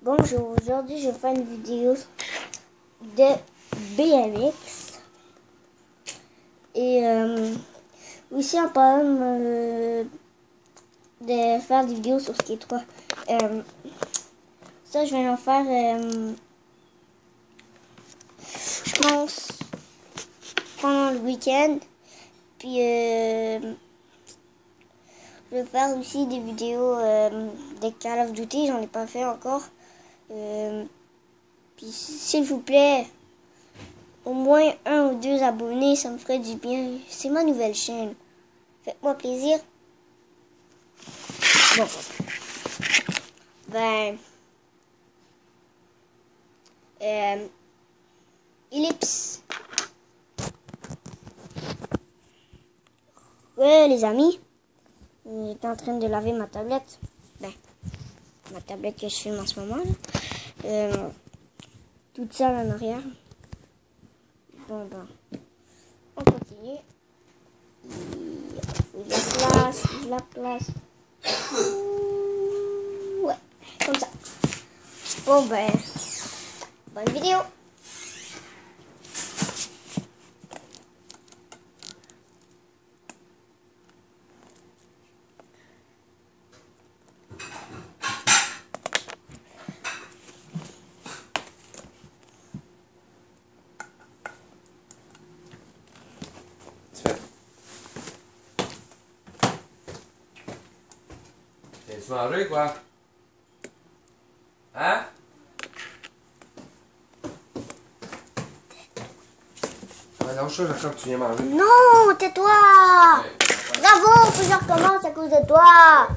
Bonjour, aujourd'hui je vais faire une vidéo de BMX et aussi en parlant de faire des vidéos sur Skate 3. Ça je vais en faire je pense pendant le week-end, puis je vais faire aussi des vidéos de Call of Duty, j'en ai pas fait encore. Puis s'il vous plaît, au moins 1 ou 2 abonnés, ça me ferait du bien. C'est ma nouvelle chaîne. Faites-moi plaisir. Bon. Ben. Ellipse. Ouais, les amis. J'étais en train de laver ma tablette. Ben, ma tablette que je filme en ce moment. Là. Toute seule en arrière. Bon, ben. On continue. Je la place. Ouais, comme ça. Bon, ben. Bonne vidéo. T'es mangé quoi? Hein? Non, je sais que tu viens manger. Non, tais-toi! Ouais. Bravo, faut que je recommence à cause de toi!